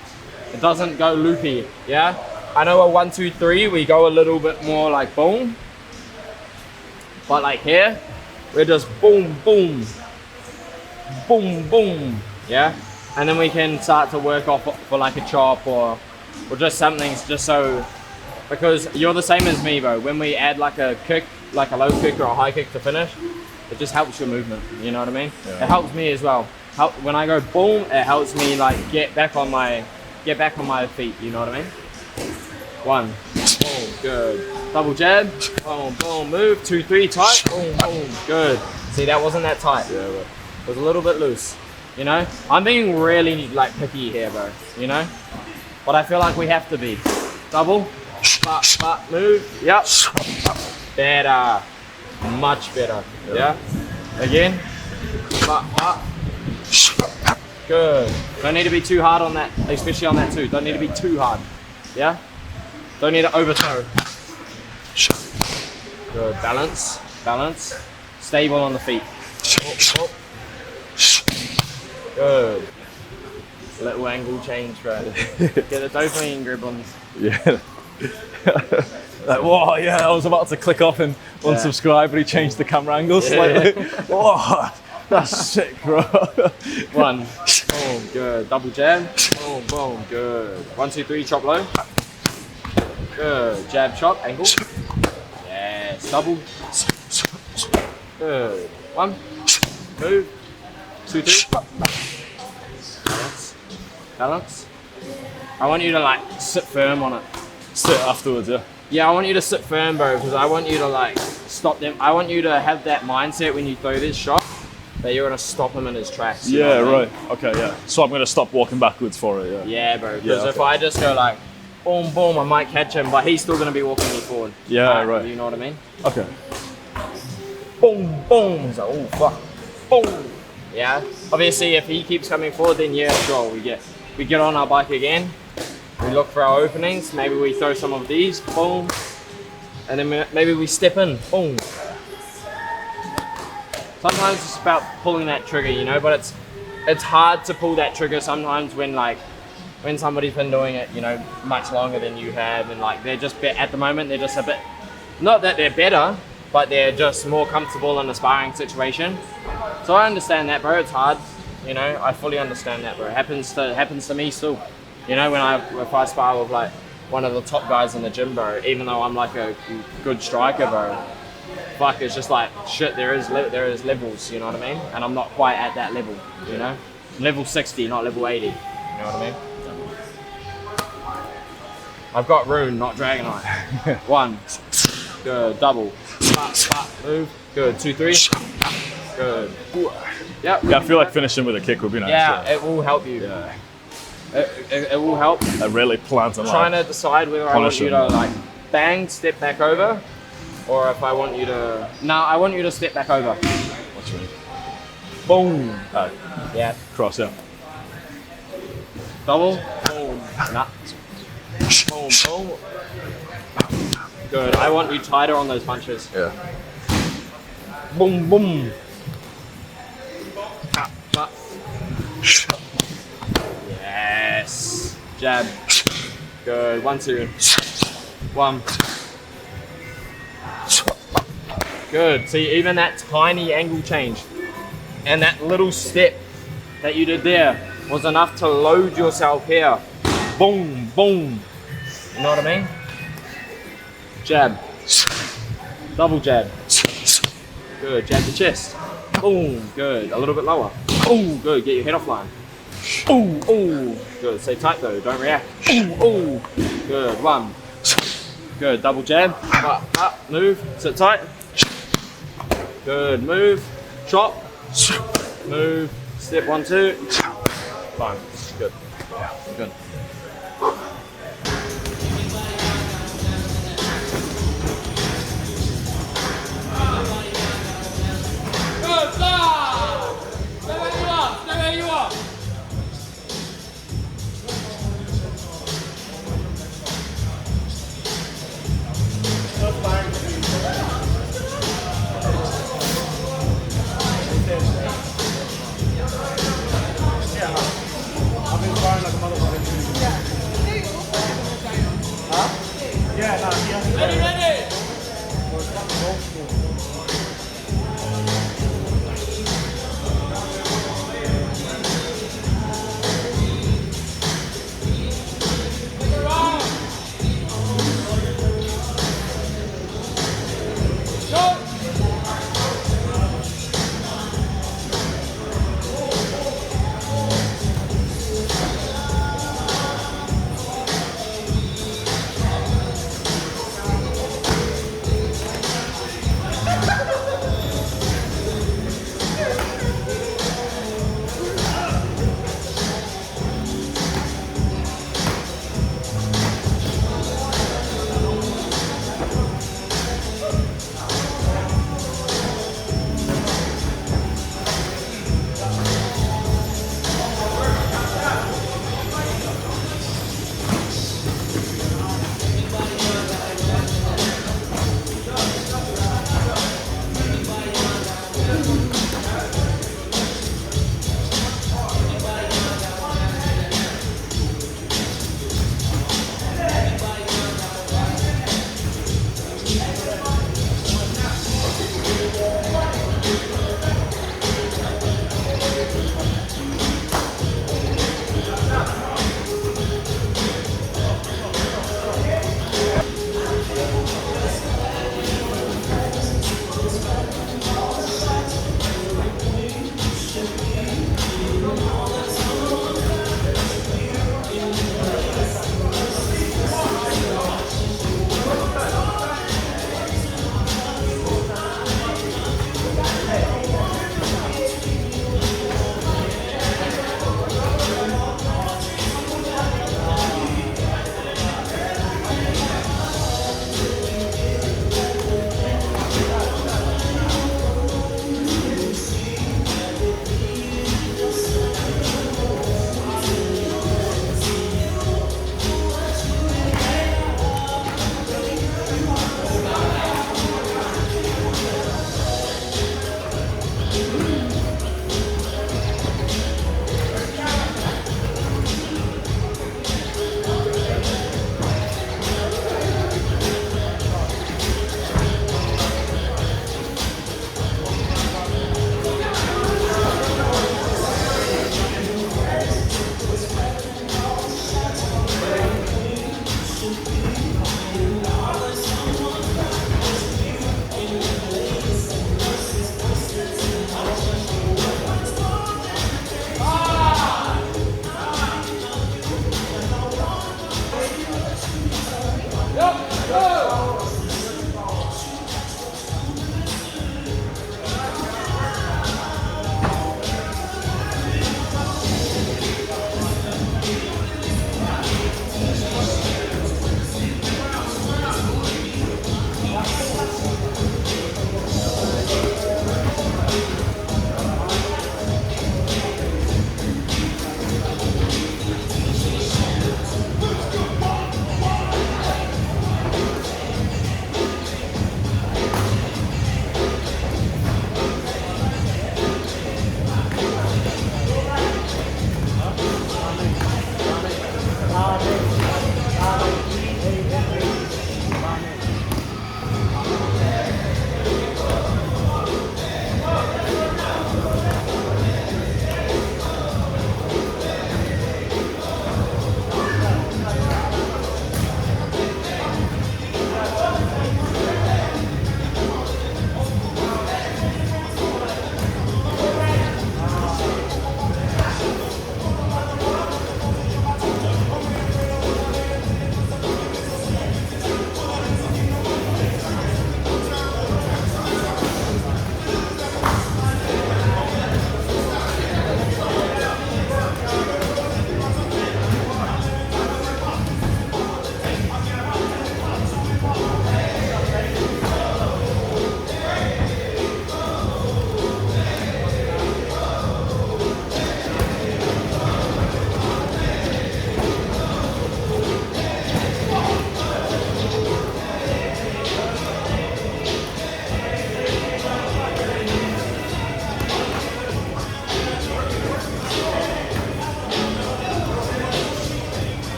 it doesn't go loopy, yeah? I know a 1, 2, 3, we go a little bit more like boom, but like here, we're just boom, boom, boom, boom, yeah? And then we can start to work off for like a chop or just something just so because you're the same as me, bro. When we add like a kick, like a low kick or a high kick to finish, it just helps your movement. You know what I mean? Yeah. It helps me as well. When I go boom, it helps me like get back on my feet. You know what I mean? 1, boom, good. Double jab, boom, boom, move. 2, 3, tight, boom, boom, good. See, that wasn't that tight. Yeah, bro. It was a little bit loose. You know, I'm being really like picky here, bro. You know, but I feel like we have to be. Double, but move. Yep. Better, much better. Yeah. Again. But. Good. Don't need to be too hard on that, especially on that too. Don't need to be too hard. Yeah. Don't need to overthrow. Good. Balance. Balance. Stable on the feet. Oh, oh. Good. Little angle change, bro. Get the dopamine gremlins. Yeah. Like, whoa, yeah, I was about to click off and unsubscribe, but he changed the camera angle slightly. Whoa, that's sick, bro. 1, boom, good. Double jab, boom, boom, good. 1, 2, 3, chop low. Good. Jab, chop, angle. Yes. Double. Good. 1, move. 2, 3. Balance. Balance. I want you to like sit firm on it. Sit afterwards, yeah. Yeah, I want you to sit firm, bro, because I want you to like stop them. I want you to have that mindset when you throw this shot that you're gonna stop him in his tracks. You know what I mean? Right. Okay, yeah. So I'm gonna stop walking backwards for it, yeah. Yeah, bro. Because Yeah, if okay. I just go like boom, boom, I might catch him, but he's still gonna be walking me forward. Yeah, right. You know what I mean? Okay. Boom, boom. He's like, oh fuck. Boom. Yeah. Obviously, if he keeps coming forward, then yeah, sure, we get on our bike again. We look for our openings. Maybe we throw some of these. Boom. And then maybe we step in. Boom. Sometimes it's about pulling that trigger, you know, but it's hard to pull that trigger sometimes when somebody's been doing it, you know, much longer than you have, and like they're just at the moment they're just a bit, not that they're better, but they're just more comfortable in a sparring situation. So I understand that, bro. It's hard, you know. I fully understand that, bro. It happens to me still. You know, if I spar with like one of the top guys in the gym, bro, even though I'm like a good striker, bro, fuck, it's just like shit. There is levels, you know what I mean? And I'm not quite at that level, you know. Level 60, not level 80. You know what I mean? I've got Rune, not Dragonite. 1, good. Double, move, good. 2, 3, good. Yep. Yeah, I feel like finishing with a kick would be nice. Yeah, it will help you. Yeah. It will help. I really plan to Trying to decide whether I want punish you him. to like bang, step back over, or if I want you to. No, I want you to step back over. What's your name? Boom. Yeah. Cross, yeah. Double. Boom. Nah. Boom. Boom. Good. I want you tighter on those punches. Yeah. Boom. Boom. Yes. Jab. Good. 1, 2. 1. Good. See, even that tiny angle change and that little step that you did there was enough to load yourself here. Boom, boom. You know what I mean? Jab. Double jab. Good. Jab the chest. Boom. Good. A little bit lower. Ooh, good. Get your head offline. Ooh, ooh. Good. Stay tight though. Don't react. Ooh, ooh. Good. 1. Good. Double jab. Up. Move. Sit tight. Good. Move. Chop. Move. Step 1, 2. Fine. Good. Yeah. Good. Good stop! Stay where you are. Stay where you are. I've been sparring like a motherfucker.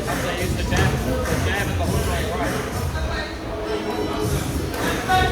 Hamza, use the jab and the hook leg right.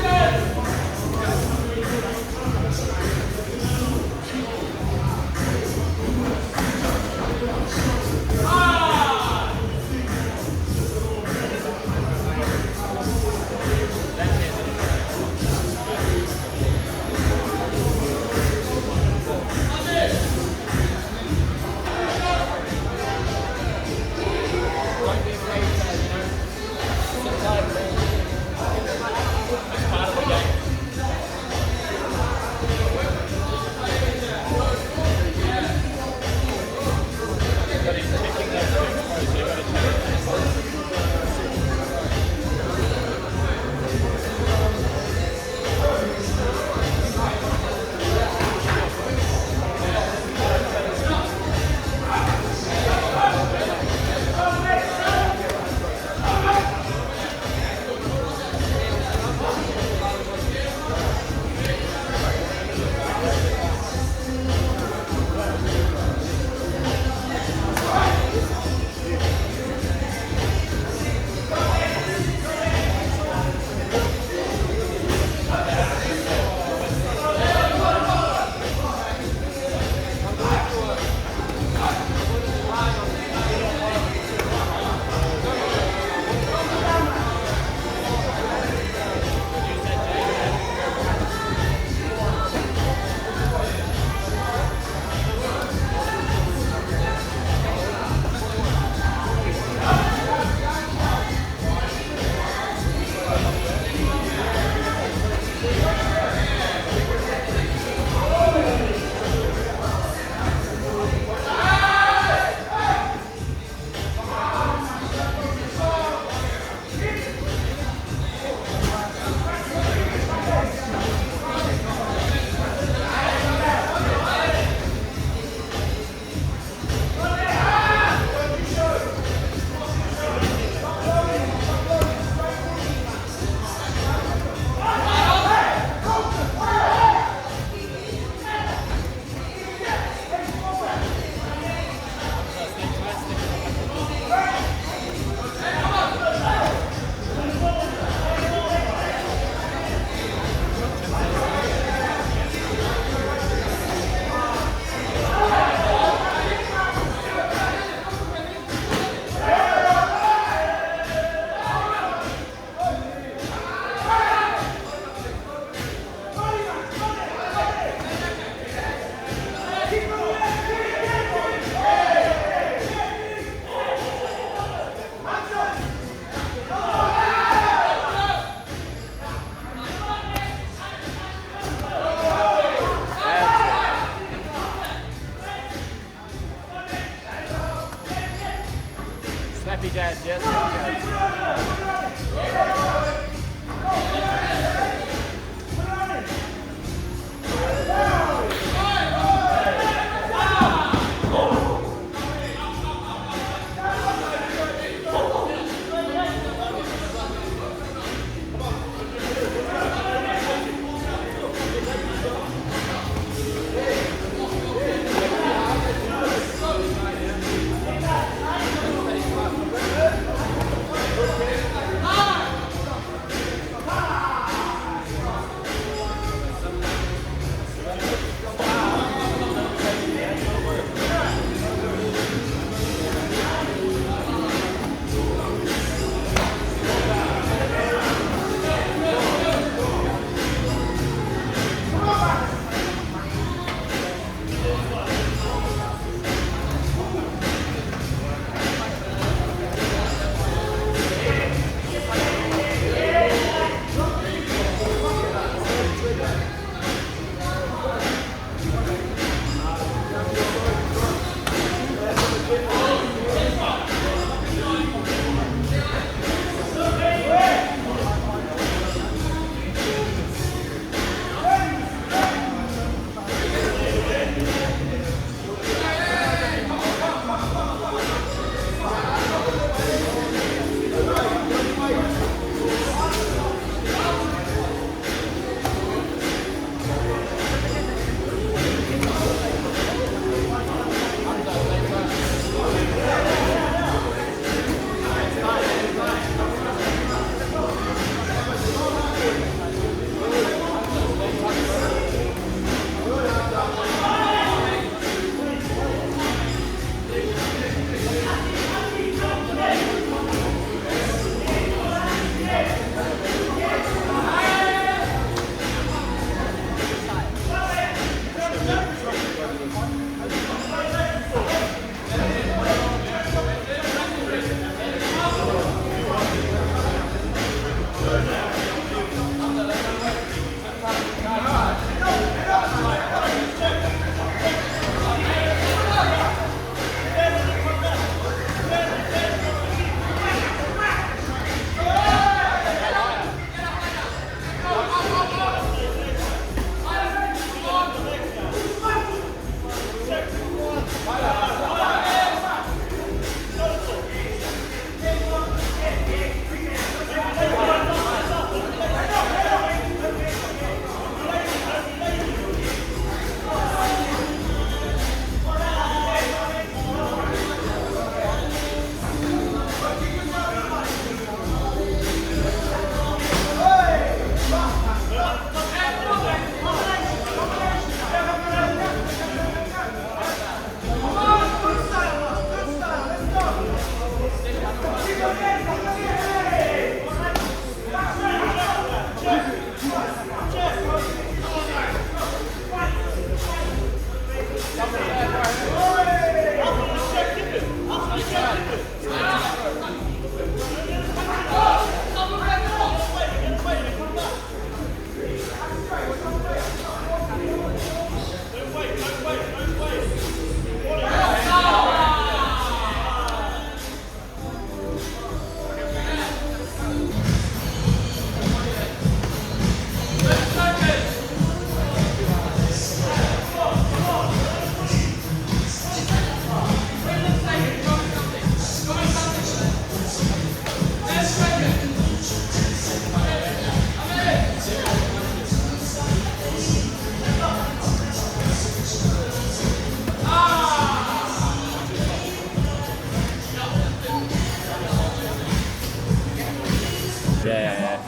Yeah.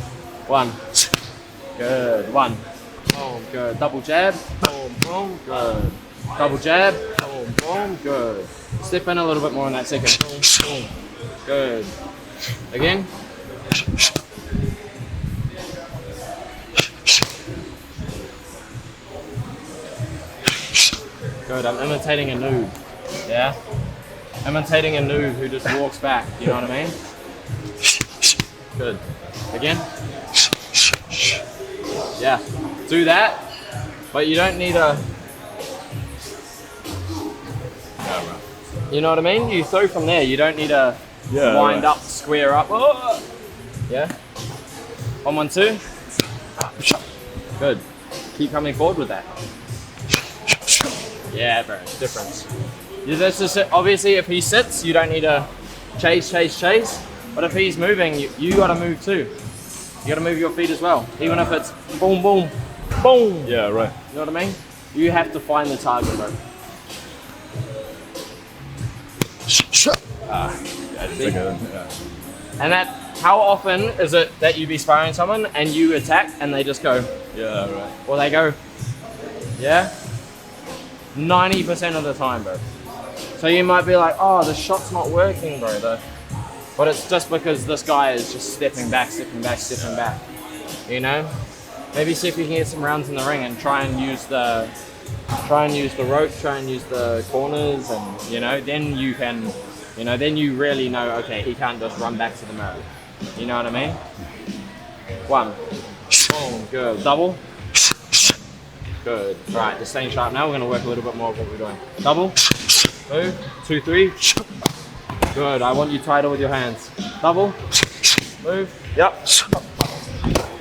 One. Good. One. Boom. Good. Double jab. Boom. Boom. Good. Double jab. Boom. Boom. Good. Step in a little bit more in that second. Boom. Boom. Good. Again. Good. I'm imitating a noob. Yeah. Imitating a noob who just walks back. You know what I mean? Good. Again. Yeah. Do that, but you don't need a. You know what I mean? You throw from there. You don't need a wind up, square up. Oh. Yeah. 1, 1, 2. Good. Keep coming forward with that. Yeah, bro. Difference. This is obviously if he sits, you don't need to chase. But if he's moving, you got to move too. You got to move your feet as well, even if it's boom, boom, boom. Yeah, right. You know what I mean? You have to find the target, bro. And that, how often is it that you be sparring someone and you attack and they just go? Yeah, right. Or they go, yeah? 90% of the time, bro. So you might be like, oh, the shot's not working, bro. But it's just because this guy is just stepping back. You know? Maybe see if you can get some rounds in the ring and try and use the rope, try and use the corners, and you know, then you can, you know, then you really know, okay, he can't just run back to the mirror. You know what I mean? 1. Boom, good. Double. Good. Right, just staying sharp now. We're gonna work a little bit more of what we're doing. Double. Move. 2, 3. Good. I want you tighter with your hands. Double. Move. Yep.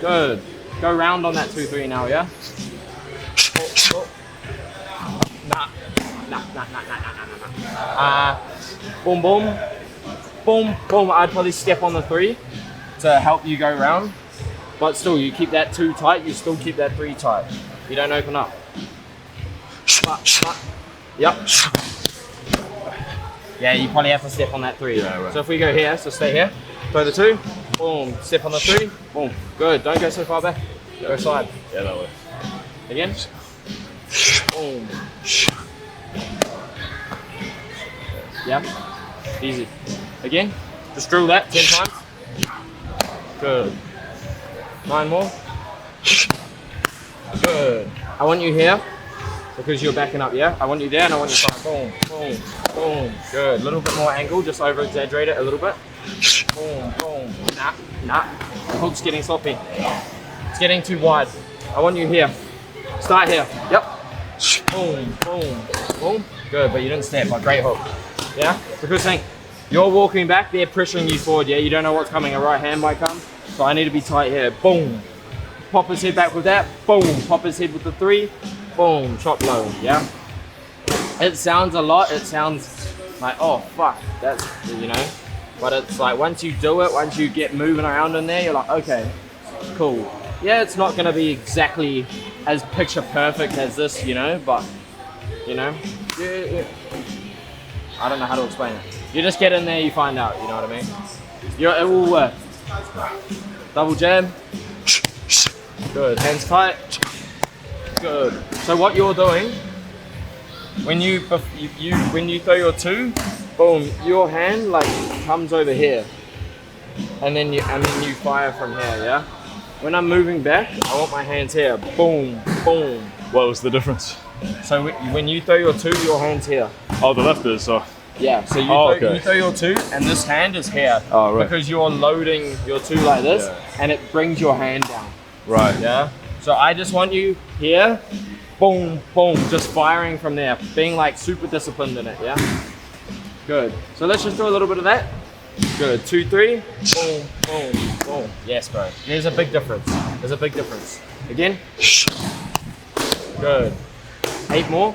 Good. Go round on that 2, 3 now, yeah? Nah. Boom, boom. Boom, boom. I'd probably step on the 3 to help you go round. But still, you keep that 2 tight, you still keep that 3 tight. You don't open up. Yep. Yeah, you probably have to step on that 3. Yeah, right. So if we go here, so stay here, throw the 2, boom, step on the 3, boom. Good, don't go so far back. Go side. Yeah, that way. Again. Boom. Yeah, easy. Again, just drill that 10 times. Good. 9 more. Good. I want you here because you're backing up, yeah? I want you there and I want you to boom, boom, boom. Good. A little bit more angle, just over exaggerate it a little bit. Boom, boom. Nah. The hook's getting sloppy. It's getting too wide. I want you here. Start here. Yep. Boom, boom, boom. Good, but you didn't step. A great hook. Yeah? It's a good thing. You're walking back, they're pressuring you forward, yeah? You don't know what's coming. A right hand might come. So I need to be tight here. Boom. Pop his head back with that. Boom. Pop his head with the 3. Boom. Chop low. Yeah? It sounds a lot. It sounds like, oh, fuck. That's, you know. But it's like, once you do it, once you get moving around in there, you're like, okay, cool. Yeah, it's not going to be exactly as picture perfect as this, you know, but, you know, yeah. I don't know how to explain it. You just get in there, you find out, you know what I mean? It will work. Double jab. Good. Hands tight. Good. So what you're doing, when you throw your 2, boom, your hand like comes over here, and then you fire from here, yeah. When I'm moving back, I want my hands here. Boom, boom. What was the difference? So when you throw your 2, your hand's here. Oh, the left is so. Yeah, so you throw your 2 and this hand is here. Oh, right. Because you're loading your 2 like this, yeah. And it brings your hand down. Right. Yeah? So I just want you here, boom, boom, just firing from there, being like super disciplined in it, yeah? Good. So let's just do a little bit of that. Good. 2, 3, boom, boom, boom. Yes, bro. There's a big difference. There's a big difference. Again. Good. 8 more.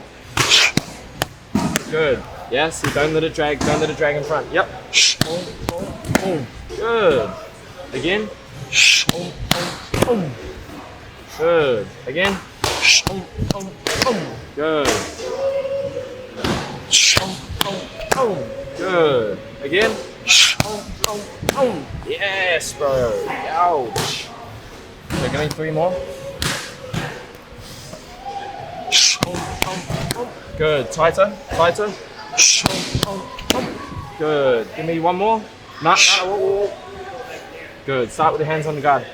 Good. Yes, don't let it drag. Don't let it drag in front. Yep. Boom, boom, boom. Good. Again. Boom, boom, boom. Good. Again. Boom, boom, boom. Good. Boom, boom, boom. Good. Again. Boom, Yes, bro. Ouch. So give me 3 more. Good. Tighter. Tighter. Good. Give me 1 more. Nah, whoa. Good. Start with the hands on the guard.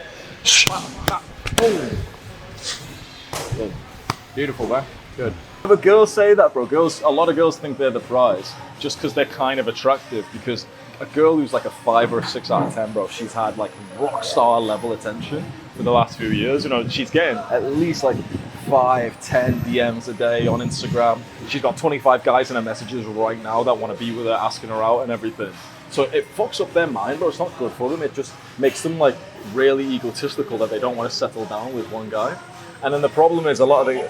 Boom. Good. Beautiful, bro. Good. But girls say that, bro. A lot of girls think they're the prize just because they're kind of attractive. Because a girl who's like a 5 or a 6 out of 10, bro, she's had like rock star level attention for the last few years. You know, she's getting at least like 5, 10 DMs a day on Instagram. She's got 25 guys in her messages right now that want to be with her, asking her out and everything. So it fucks up their mind, bro. It's not good for them. It just makes them like really egotistical that they don't want to settle down with one guy. And then the problem is a lot of the...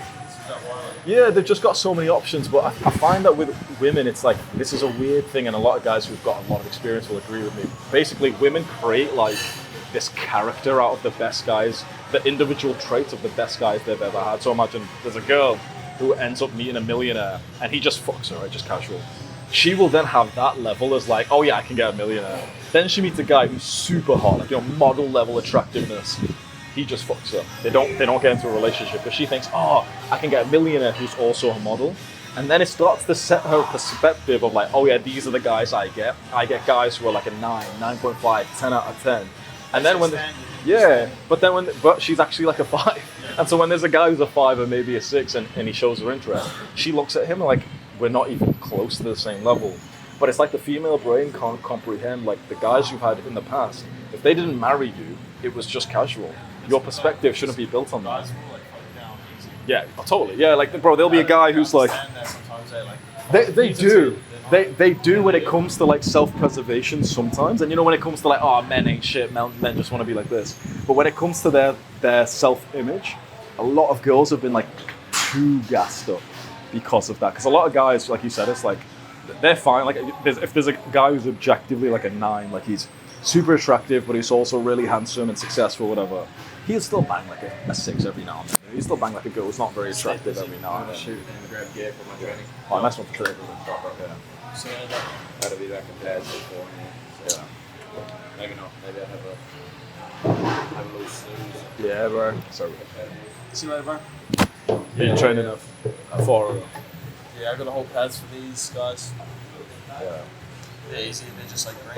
Yeah, they've just got so many options, but I find that with women, it's like, this is a weird thing, and a lot of guys who've got a lot of experience will agree with me. Basically, women create like this character out of the best guys, the individual traits of the best guys they've ever had. So imagine there's a girl who ends up meeting a millionaire, and he just fucks her, right, just casual. She will then have that level as like, oh yeah, I can get a millionaire. Then she meets a guy who's super hot, like, you know, model level attractiveness. He just fucks her. They don't get into a relationship, but she thinks, oh, I can get a millionaire who's also a model. And then it starts to set her perspective of like, oh yeah, these are the guys I get. I get guys who are like a 9, 9.5, 10 out of 10. And then when, but she's actually like a 5. And so when there's a guy who's a 5 or maybe a 6 and he shows her interest, she looks at him like, we're not even close to the same level. But it's like the female brain can't comprehend like the guys you've had in the past. If they didn't marry you, it was just casual. Your perspective shouldn't be built on that. Yeah, totally. Yeah, like, bro, there'll be a guy who's like... They do. They do when it comes to like self-preservation sometimes. And you know, when it comes to like, oh, men ain't shit, men just want to be like this. But when it comes to their self-image, a lot of girls have been like too gassed up because of that. Because a lot of guys, like you said, it's like, they're fine. Like, if there's a guy who's objectively like a 9, like he's super attractive, but he's also really handsome and successful, whatever, he'll still bang like a 6 every now and then. He'll still bang like a girl who's not very attractive every now and then. Shoot and grab gear for my training. Oh, nice one for training. Yeah. So that'll be back in bed before me. So maybe not. Maybe I have a loose snooze. Yeah, bro. Sorry. See you later, bro. You're training at 4. Yeah, I got the whole pads for these guys. Yeah. They're easy. They're just like great.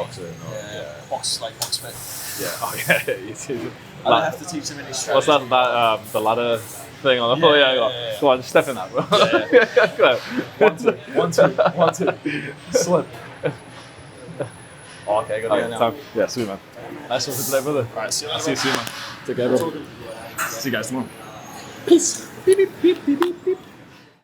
Boxing, box fit. Yeah. Oh yeah. Easy. I don't have to teach them any strategy. What's that? The ladder thing on the floor. Yeah. Go on, step in that, bro. Go on. 1, 2. Slip. Oh, okay, good. Time. Yeah, sweet, man. Nice one for today, brother. Alright, see you later. See you soon, man. Take care, bro. See you guys tomorrow. Peace. Beep, beep, beep, beep, beep, beep.